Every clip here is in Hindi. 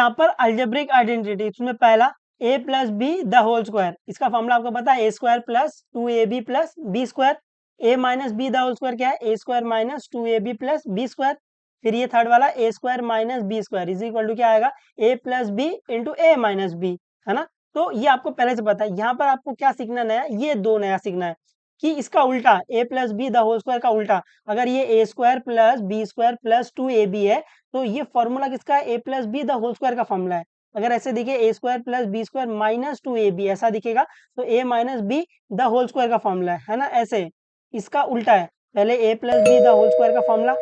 यहाँ पर अलजेब्रिक आइडेंटिटी, इसमें पहला a plus B the whole square, इसका फॉर्मूला आपको पता है a square plus 2ab plus B square. a minus B the whole square क्या है, a square minus 2ab plus B square. फिर ये थर्ड वाला a square minus B square is equal to क्या आएगा, a plus B into A minus B, है ना। तो ये आपको पहले से पता है। यहाँ पर आपको क्या सीखना नया, ये दो नया सीखना है कि इसका उल्टा a plus B the whole square का उल्टा, अगर ये a square plus B square plus 2ab है तो ये फॉर्मूला किसका है, a plus B the whole square का फॉर्मूला है। अगर ऐसे दिखे a square plus B square minus 2ab ऐसा दिखेगा तो a minus B the whole square का फॉर्मूला है ना। ऐसे इसका उल्टा है, पहले a plus B the whole square का फॉर्मूला,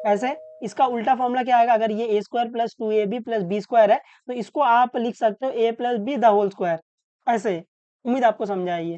ऐसे इसका उल्टा फॉर्मूला क्या आएगा, अगर ये a square plus 2ab plus B square है तो इसको आप लिख सकते हो a plus B the whole square, ऐसे। उम्मीद आपको समझ आई है।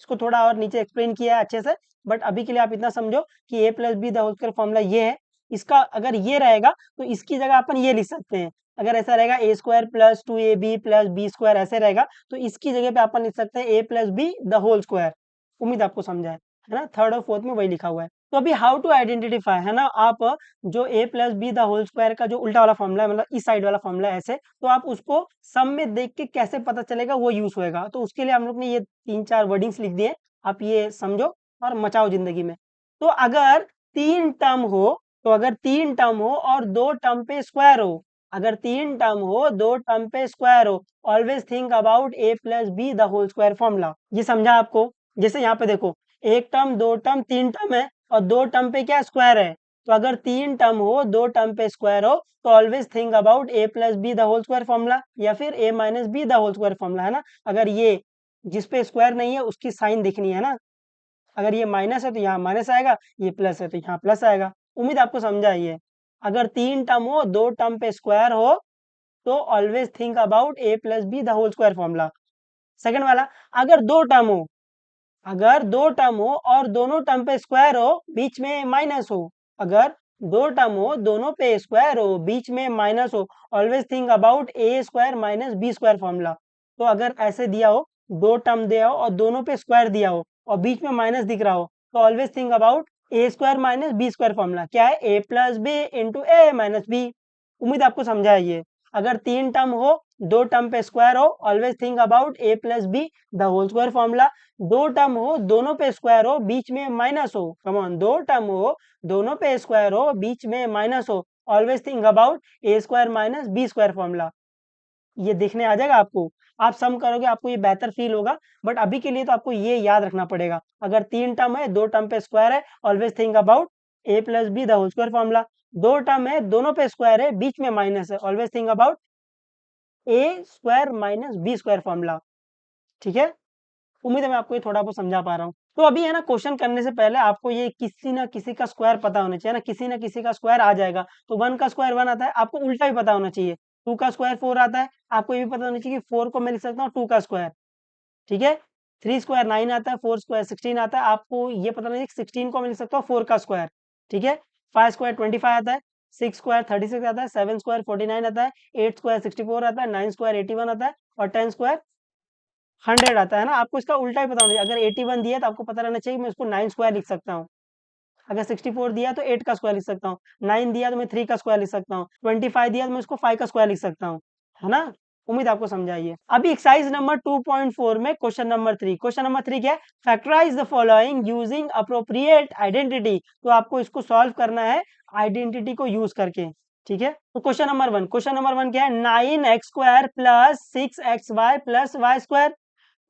इसको थोड़ा और नीचे एक्सप्लेन किया है अच्छे से, बट अभी के लिए आप इतना समझो कि a plus B the whole square formula ये है। इसका अगर ये रहेगा तो इसकी जगह अपन ये लिख सकते हैं, अगर ऐसा रहेगा a square plus 2ab plus B square ऐसे रहेगा तो इसकी जगह पे अपन लिख सकते हैं a plus B the whole square. उम्मीद आपको समझा है ना, थर्ड और फोर्थ में वही लिखा हुआ है। तो अभी हाउ टू आइडेंटिफाई, है ना, आप जो a plus B the whole square का जो उल्टा वाला फॉर्मूला है, मतलब इस साइड वाला फॉर्मूला है ऐसे, तो आप उसको सम में देख के कैसे पता चलेगा वो यूज होएगा। तो उसके लिए हम लोग ने ये 3-4 वर्डिंग्स लिख दिए, आप ये समझो और मचाओ जिंदगी में। तो अगर तीन टर्म हो, तो अगर तीन टर्म हो और दो टर्म पे स्क्वायर हो, अगर तीन टर्म हो दो टर्म पे स्क्वायर हो, always think about a plus B the whole square formula. ये समझा आपको। जैसे यहाँ पे देखो, एक टर्म दो टर्म तीन टर्म है और दो टर्म पे क्या स्क्वायर है, तो अगर तीन टर्म हो दो टर्म पे स्क्वायर हो तो always think about a plus B the whole square formula या फिर a minus B the whole square formula, है ना। अगर ये जिस पे स्क्वायर नहीं है उसकी साइन दिखनी है ना, अगर ये माइनस है तो यहाँ माइनस आएगा, ये प्लस है तो यहाँ प्लस आएगा। उम्मीद आपको समझा ही है। अगर तीन टर्म हो दो टर्म पे स्क्वायर हो तो always think about a plus B the whole square formula. Second वाला, अगर दो टर्म हो, अगर दो टर्म हो और दोनों टर्म पे स्क्वायर हो बीच में माइनस हो, अगर दो टर्म हो दोनों पे स्क्वायर हो बीच में माइनस हो, always think about a square minus B square formula. तो अगर ऐसे दिया हो, दो टर्म दिया हो और दोनों पे स्क्वायर दिया हो और बीच में माइनस दिख रहा हो, तो always think about a square minus B square formula क्या है, a plus B into A minus B. उम्मीद आपको समझा है ये। अगर तीन टर्म हो दो टर्म पे स्क्वायर हो, always think about a plus B the whole square formula. दो टर्म हो दोनों पे स्क्वायर हो बीच में माइनस हो, कम ऑन, दो टर्म हो दोनों पे स्क्वायर हो बीच में माइनस हो, always think about a square minus B square formula. ये देखने आ जाएगा आपको, आप सम करोगे आपको ये बेहतर फील होगा। बट अभी के लिए तो आपको ये याद रखना पड़ेगा, अगर तीन टर्म है दो टर्म पे स्क्वायर है, always think about a plus B the whole square formula. दो टर्म है दोनों पे स्क्वायर है बीच में माइनस है, always think about a square minus B square formula. ठीक है, उम्मीद है मैं आपको ये थोड़ा बहुत समझा पा रहा हूँ। तो अभी है ना, क्वेश्चन करने से पहले आपको ये किसी ना किसी का स्क्वायर पता होना चाहिए ना, किसी ना किसी का स्क्वायर आ जाएगा। तो वन का स्क्वायर वन आता है, आपको उल्टा भी पता होना चाहिए। टू का स्क्वायर फोर आता है, आपको ये भी पता होना चाहिए कि फोर को मैं लिख सकता हूँ टू का स्क्वायर। ठीक है, थ्री स्क्वायर नाइन आता है, फोर स्क्वायर 16 आता है, आपको ये पता नहीं 16 को मैं लिख सकता हूँ फोर का स्क्वायर। ठीक है, फाइव स्क्वायर 25 आता है, सिक्स स्क्वायर 36 आता है, सेवन स्क्वायर 49 आता है, एट स्क्वायर 64 आता है, नाइन स्क्वायर 81 आता है और टेन स्क्वायर 100 आता है ना। आपको इसका उल्टा ही पता होना चाहिए। अगर 81 दिया तो आपको पता रहना चाहिए मैं इसको 9 स्क्वायर लिख सकता हूँ। अगर 64 दिया तो 8 का स्क्वायर लिख सकता हूँ, 9 दिया तो मैं 3 का स्क्वायर लिख सकता हूँ, 25 दिया तो मैं इसको 5 का स्क्वायर लिख सकता हूँ, है ना। उम्मीद आपको समझाइए। अभी एक्सरसाइज नंबर 2.4 में क्वेश्चन नंबर 3, क्वेश्चन नंबर 3 क्या है, factorise the following using appropriate identity. तो आपको इसको सॉल्व करना है आइडेंटिटी को यूज करके। ठीक है, तो क्वेश्चन नंबर वन क्या है, 9x square plus 6xy plus Y square.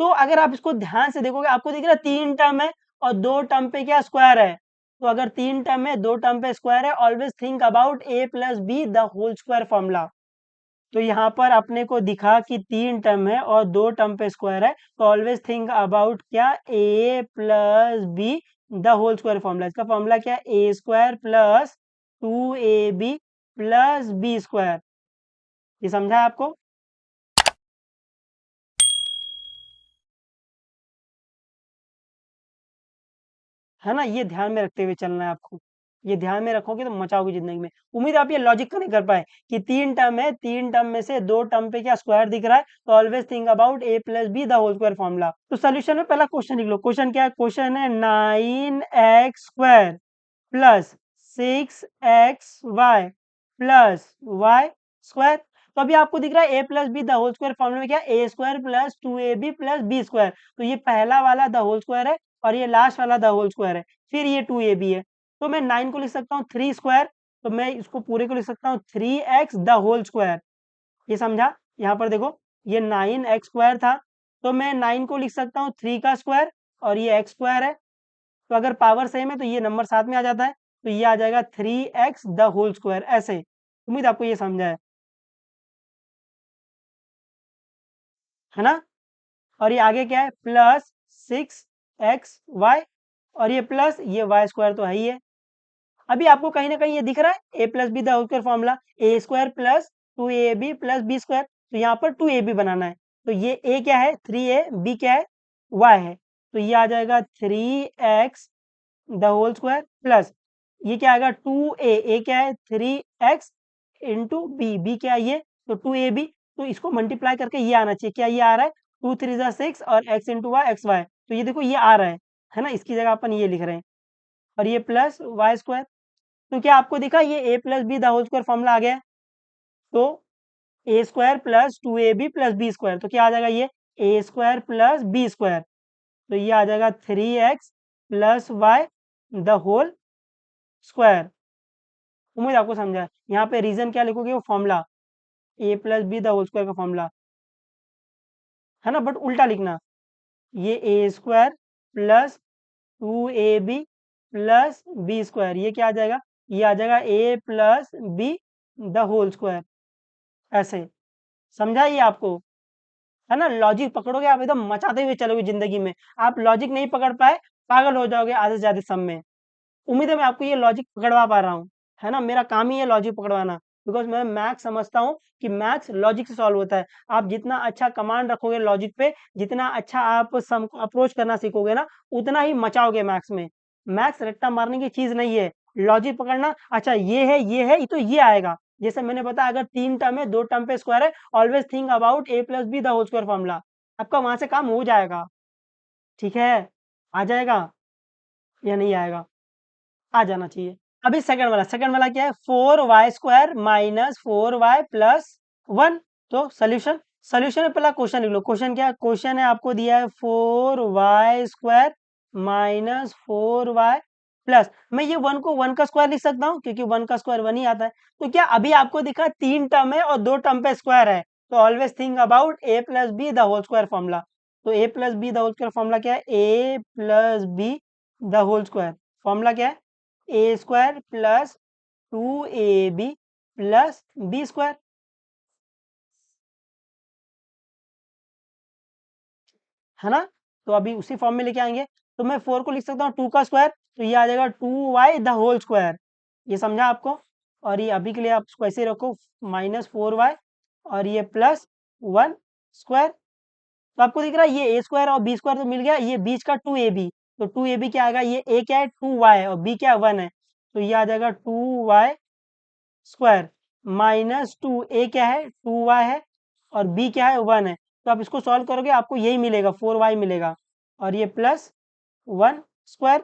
तो अगर आप इसको ध्यान से देखोगे आपको दिख रहा है तीन टर्म है और दो टर्म पे क्या स्क्वायर है। तो अगर तीन टर्म है दो टर्म पे स्क्वायर है, always think about a plus B the whole square formula. तो यहाँ पर अपने को दिखा कि तीन टर्म है और दो टर्म पे स्क्वायर है, तो ऑलवेज थिंक अबाउट क्या, a plus B the whole square formula. इसका फॉर्मूला क्या है, a square plus 2ab plus B square. ये समझा है आपको। है ना, ये ध्यान में रखते हुए चलना है आपको। ये ध्यान में रखोगे तो मचाओगे जिंदगी में। उम्मीद आप ये लॉजिक का नहीं कर पाए कि तीन टर्म है, तीन टर्म में से दो टर्म पे क्या स्क्वायर दिख रहा है, तो always think about a plus B the whole square formula. तो सोल्यूशन में पहला क्वेश्चन लिख लो। क्वेश्चन क्या है, क्वेश्चन है 9x square plus 6xy plus Y square. तो अभी आपको दिख रहा है ए plus B the whole square formula में क्या है, a square plus 2ab plus B square. तो ये पहला वाला द होल स्क्वायर है और ये लास्ट वाला द होल स्क्वायर है, फिर ये 2ab है। तो मैं 9 को लिख सकता हूँ 3 स्क्वायर, तो मैं इसको पूरे को लिख सकता हूँ 3x द होल स्क्वायर। ये समझा? यहाँ पर देखो, ये 9x स्क्वायर था, तो मैं 9 को लिख सकता हूँ 3 का स्क्वायर और ये x स्क्वायर है। तो अगर पावर सेम है तो ये नंबर साथ में आ जाता है, तो ये आ जाएगा 3x द होल स्क्वायर। ऐसे, उम्मीद आपको ये समझा है ना? और ये आगे क्या है, प्लस 6xy और ये प्लस ये वाई स्क्वायर तो है ही है। अभी आपको कहीं ना कहीं ये दिख रहा है ए plus B the whole square formula, A square plus 2ab plus B square. तो यहाँ पर 2ab बनाना है, तो ये ए क्या है 3a, बी क्या है y है, तो ये आ जाएगा 3x the whole square plus ये क्या आएगा 2a, ए क्या है 3x इंटू बी, बी क्या है ये तो 2ab। तो इसको मल्टीप्लाई करके ये आना चाहिए, क्या ये आ रहा है 2 3 6 और x into Y X Y. तो ये देखो ये आ रहा है ना, इसकी जगह अपन ये लिख रहे हैं और ये प्लस वाई स्क्वायर। तो क्या आपको दिखा ये a plus B the whole square formula आ गया? तो a square plus 2ab plus B square, तो क्या आ जाएगा ये ए स्क्वायर प्लस बी स्क्वायर। तो ये आ जाएगा 3x plus y the whole square. उम्मीद आपको समझा है। यहाँ पे रीजन क्या लिखोगे, वो formula a plus B the whole square का फॉर्मूला है ना, बट उल्टा लिखना, ये ए square plus 2ab plus B square, ये क्या आ जाएगा, ये आ जाएगा a plus B the whole square. ऐसे समझा ये आपको, है ना? लॉजिक पकड़ोगे आप एकदम मचाते हुए चलोगे जिंदगी में। आप लॉजिक नहीं पकड़ पाए, पागल हो जाओगे आधे से ज्यादा सम में। उम्मीद है मैं आपको ये लॉजिक पकड़वा पा रहा हूँ, है ना? मेरा काम ही है लॉजिक पकड़वाना, बिकॉज मैं मैथ्स समझता हूँ कि मैथ्स लॉजिक से सॉल्व होता है। आप जितना अच्छा कमांड रखोगे लॉजिक पे, जितना अच्छा आप सम अप्रोच करना सीखोगे ना, उतना ही मचाओगे मैथ्स में। मैथ्स रट्टा मारने की चीज नहीं है, लॉजिक पकड़ना, अच्छा ये है तो ये आएगा। जैसे मैंने बताया, अगर 3 टर्म है, 2 टर्म पे स्क्वायर है, always think about A plus B the whole square formula, आपका वहां से काम हो जाएगा। ठीक है, आ जाएगा या नहीं आएगा? आ जाना चाहिए। अभी सेकंड वाला क्या है, 4y square minus 4y plus 1। तो सोल्यूशन में पहला क्वेश्चन लिख लो। क्वेश्चन क्या है, क्वेश्चन है आपको दिया है 4y square minus 4y plus, मैं ये 1 को 1 का स्क्वायर लिख सकता हूँ क्योंकि 1 का स्क्वायर 1 ही आता है। तो क्या अभी आपको दिखा 3 टर्म है और 2 टर्म पे स्क्वायर है, तो always think about A plus B the whole square formula. तो a plus B the whole square formula क्या है, ए plus B the whole square formula क्या है, a square plus 2ab plus B square, है ना? तो अभी उसी फॉर्म में लेके आएंगे। तो मैं 4 को लिख सकता हूँ 2 का स्क्वायर, तो ये आ जाएगा 2y द होल स्क्वायर। ये समझा आपको? और ये अभी के लिए आप इसको ऐसे ही रखो, माइनस 4y और ये प्लस 1 स्क्वायर। तो आपको दिख रहा है ये ए स्क्वायर और बी स्क्वायर तो मिल गया, ये बीच का 2ab, तो 2ab क्या आएगा, ये ए क्या है 2y है और बी क्या है 1 है, तो ये आ जाएगा 2y स्क्वायर माइनस 2, ए क्या है 2y है और बी क्या है 1 है। तो आप इसको सॉल्व करोगे आपको यही मिलेगा 4y मिलेगा और ये प्लस 1 स्क्वायर।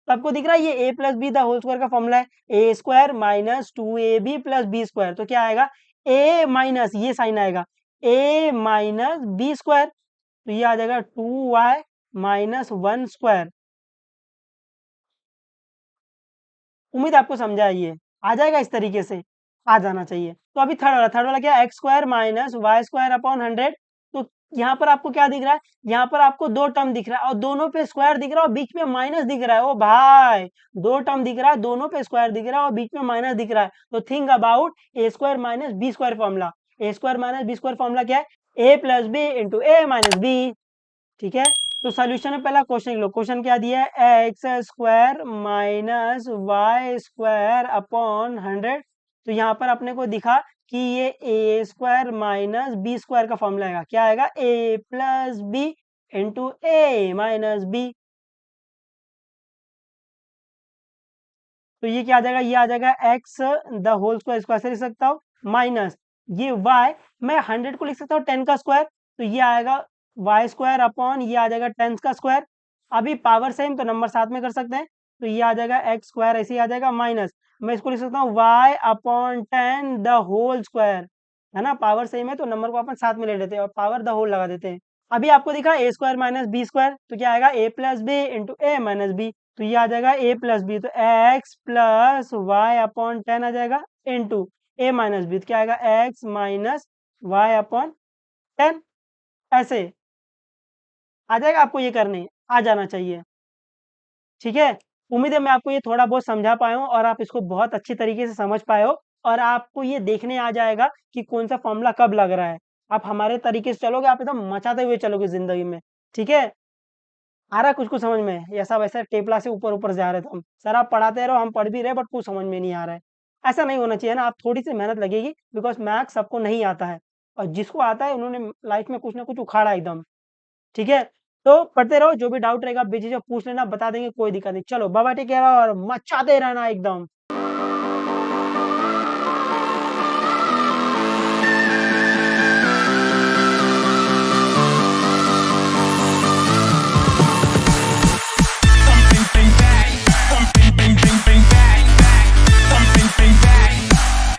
तो आपको दिख रहा है ये a plus B the whole square का फॉर्मूला है, a square minus 2ab plus B square. तो क्या आएगा, ए माइनस ये साइन आएगा, ए माइनस बी स्क्वायर, तो ये आ जाएगा 2y माइनस 1 स्क्वायर। उम्मीद आपको समझा है, ये आ जाएगा इस तरीके से, आ जाना चाहिए। तो अभी थर्ड वाला क्या है, X square minus Y square upon 100। तो यहाँ पर आपको क्या दिख रहा है, यहाँ पर आपको 2 टर्म दिख रहा है और दोनों पे स्क्वायर दिख रहा है और बीच में माइनस दिख रहा है। ओ भाई, 2 टर्म दिख रहा है, दोनों पे स्क्वायर दिख रहा है और बीच में माइनस दिख रहा है, तो think about A square minus B square formula. A square minus B square formula क्या है, ए plus B into A minus B. ठीक है, तो सोल्यूशन में पहला क्वेश्चन लिख लो। क्वेश्चन क्या दिया है, X square minus Y square upon 100। तो यहाँ पर अपने को दिखा कि ये ए स्क्वायर माइनस बी स्क्वायर का फॉर्मूला आएगा, क्या आएगा, A plus B into A minus B. तो ये क्या आ जाएगा, ये आ जाएगा एक्स द होल स्क्वायर, इसको ऐसे लिख सकता हूँ, माइनस ये वाई, मैं 100 को लिख सकता हूँ 10 का स्क्वायर, तो ये आएगा वाई स्क्वायर अपॉन ये आ जाएगा 10 का स्क्वायर। अभी पावर सेम तो नंबर साथ में कर सकते हैं, तो ये आ जाएगा एक्स स्क्वायर, ऐसे ही आ जाएगा, माइनस मैं इसको लिख सकता हूँ Y upon 10 the whole square. है ना, पावर सेम है तो नंबर को अपन साथ में ले लेते हैं और पावर द होल लगा देते हैं। अभी आपको दिखा ए स्क्वायर माइनस बी स्क्वायर, तो क्या आएगा A plus B into A minus B, तो ये आ जाएगा ए प्लस बी, तो एक्स प्लस वाई अपॉन 10 आ जाएगा इंटू ए माइनस बी, तो क्या आएगा एक्स माइनस वाई अपॉन 10, ऐसे आ जाएगा। आपको ये करने आ जाना चाहिए, ठीक है। उम्मीद है मैं आपको ये थोड़ा बहुत समझा पाया हूँ और आप इसको बहुत अच्छी तरीके से समझ पाए हो, और आपको ये देखने आ जाएगा कि कौन सा फॉर्मूला कब लग रहा है। आप हमारे तरीके से चलोगे, आप एकदम मचाते हुए चलोगे जिंदगी में, ठीक है। आ रहा है कुछ कुछ समझ में, ऐसा वैसा टेपला से ऊपर ऊपर जा रहे थे हम, सर आप पढ़ाते रहो हम पढ़ भी रहे, बट कुछ समझ में नहीं आ रहा है। ऐसा नहीं होना चाहिए ना, आप थोड़ी सी मेहनत लगेगी, बिकॉज मैथ्स सबको नहीं आता है, और जिसको आता है उन्होंने लाइफ में कुछ ना कुछ उखाड़ा एकदम, ठीक है। तो पढ़ते रहो, जो भी डाउट रहेगा बेझिझक पूछ लेना, बता देंगे, कोई दिक्कत नहीं। चलो बाबा टेक केयर और मचाते रहना एकदम।